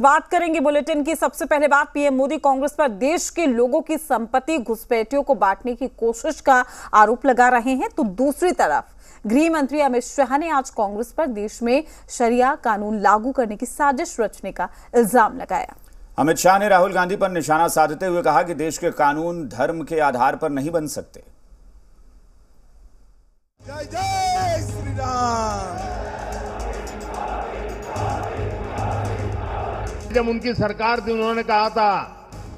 बात करेंगे बुलेटिन की। सबसे पहले बात, पीएम मोदी कांग्रेस पर देश के लोगों की संपत्ति घुसपैठियों को बांटने की कोशिश का आरोप लगा रहे हैं, तो दूसरी तरफ गृह मंत्री अमित शाह ने आज कांग्रेस पर देश में शरिया कानून लागू करने की साजिश रचने का इल्जाम लगाया। अमित शाह ने राहुल गांधी पर निशाना साधते हुए कहा कि देश के कानून धर्म के आधार पर नहीं बन सकते। जय जय श्री राम। जब उनकी सरकार थी उन्होंने कहा था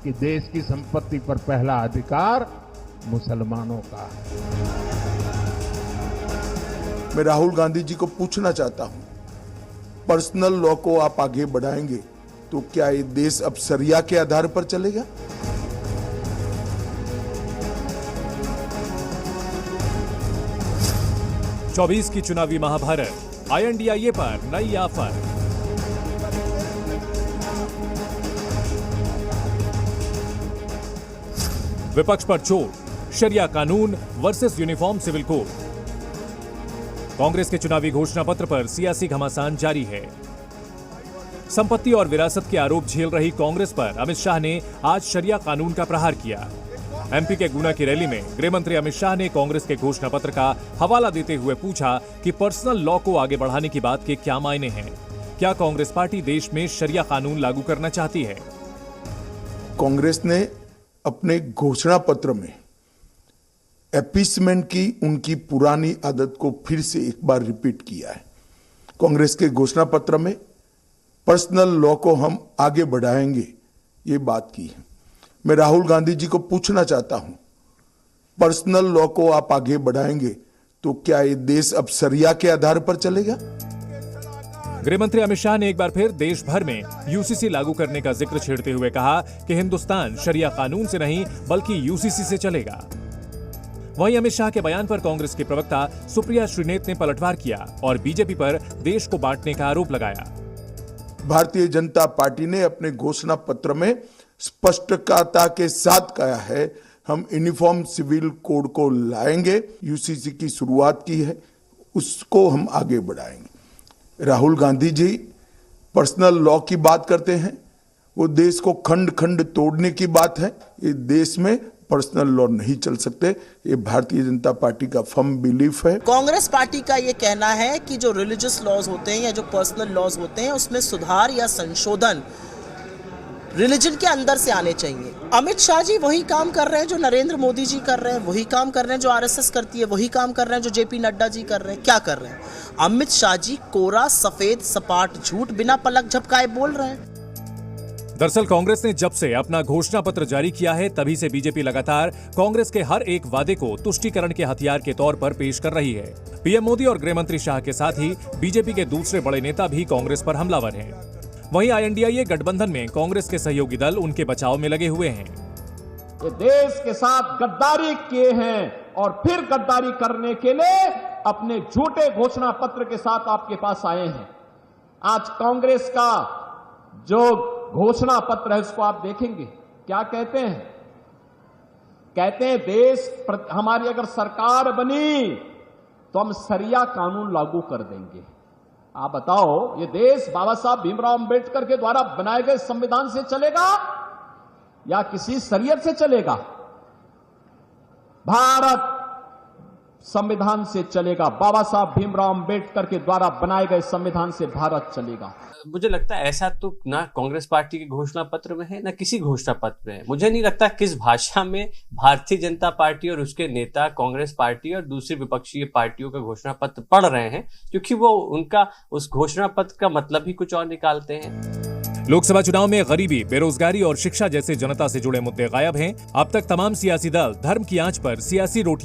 कि देश की संपत्ति पर पहला अधिकार मुसलमानों का है। मैं राहुल गांधी जी को पूछना चाहता हूं, पर्सनल लॉ को आप आगे बढ़ाएंगे तो क्या ये देश अब शरिया के आधार पर चलेगा? चौबीस की चुनावी महाभारत, INDIA पर नई ऑफर। विपक्ष पर चोट, शरिया कानून versus uniform civil code. Congress के चुनावी घोषणा पत्र पर सियासी घमासान जारी है। संपत्ति और विरासत के आरोप झेल रही कांग्रेस पर अमित शाह ने आज शरिया कानून का प्रहार किया। MP के गुना की रैली में गृह मंत्री अमित शाह ने कांग्रेस के घोषणा पत्र का हवाला देते हुए पूछा कि पर्सनल लॉ को आगे बढ़ाने की बात के क्या मायने हैं। क्या कांग्रेस पार्टी देश में शरिया कानून लागू करना चाहती है? कांग्रेस ने अपने घोषणा पत्र में अपीसमेंट की उनकी पुरानी आदत को फिर से एक बार रिपीट किया है। कांग्रेस के घोषणा पत्र में पर्सनल लॉ को हम आगे बढ़ाएंगे ये बात की है। मैं राहुल गांधी जी को पूछना चाहता हूं, पर्सनल लॉ को आप आगे बढ़ाएंगे तो क्या ये देश अब शरिया के आधार पर चलेगा? गृह मंत्री अमित शाह ने एक बार फिर देश भर में UCC लागू करने का जिक्र छेड़ते हुए कहा कि हिंदुस्तान शरिया कानून से नहीं बल्कि UCC से चलेगा। वहीं अमित शाह के बयान पर कांग्रेस के प्रवक्ता सुप्रिया श्रीनेत ने पलटवार किया और बीजेपी पर देश को बांटने का आरोप लगाया। भारतीय जनता पार्टी ने अपने घोषणा पत्र में स्पष्टता के साथ कहा है, हम यूनिफॉर्म सिविल कोड को लाएंगे, UCC की शुरुआत की है, उसको हम आगे बढ़ाएंगे। राहुल गांधी जी पर्सनल लॉ की बात करते हैं, वो देश को खंड खंड तोड़ने की बात है। ये देश में पर्सनल लॉ नहीं चल सकते, ये भारतीय जनता पार्टी का फर्म बिलीफ है। कांग्रेस पार्टी का ये कहना है कि जो रिलीजियस लॉज होते हैं या जो पर्सनल लॉज होते हैं उसमें सुधार या संशोधन रिलीजन के अंदर से आने चाहिए। अमित शाह जी वही काम कर रहे हैं जो नरेंद्र मोदी जी कर रहे हैं, वही काम कर रहे हैं जो RSS करती है, वही काम कर रहे हैं जो JP नड्डा जी कर रहे हैं। क्या कर रहे हैं? अमित शाह जी कोरा सफेद सपाट झूठ बिना पलक झपकाए बोल रहे हैं। दरअसल कांग्रेस ने जब से अपना घोषणा पत्र जारी किया है तभी से बीजेपी लगातार कांग्रेस के हर एक वादे को तुष्टीकरण के हथियार के तौर पर पेश कर रही है। पीएम मोदी और गृह मंत्री शाह के साथ ही बीजेपी के दूसरे बड़े नेता भी कांग्रेस पर हमलावर हैं। वहीं INDIA गठबंधन में कांग्रेस के सहयोगी दल उनके बचाव में लगे हुए हैं। ये देश के साथ गद्दारी किए हैं और फिर गद्दारी करने के लिए अपने झूठे घोषणा पत्र के साथ आपके पास आए हैं। आज कांग्रेस का जो घोषणा पत्र है उसको आप देखेंगे, क्या कहते हैं? कहते हैं देश हमारी अगर सरकार बनी तो हम शरिया कानून लागू कर देंगे। आप बताओ, ये देश बाबा साहब भीमराव अंबेडकर के द्वारा बनाए गए संविधान से चलेगा या किसी शरीयत से चलेगा? भारत संविधान से चलेगा। बाबा साहब भीमराव अंबेडकर के द्वारा बनाए गए संविधान से भारत चलेगा। मुझे लगता है ऐसा तो ना कांग्रेस पार्टी के घोषणा पत्र में है ना किसी घोषणा पत्र में है। मुझे नहीं लगता किस भाषा में भारतीय जनता पार्टी और उसके नेता कांग्रेस पार्टी और दूसरी विपक्षी पार्टियों का घोषणा पत्र पढ़ रहे हैं, क्योंकि वो उनका उस घोषणा पत्र का मतलब ही कुछ और निकालते हैं। लोकसभा चुनाव में गरीबी, बेरोजगारी और शिक्षा जैसे जनता से जुड़े मुद्दे गायब हैं। अब तक तमाम सियासी दल धर्म की आंच पर सियासी रोटियां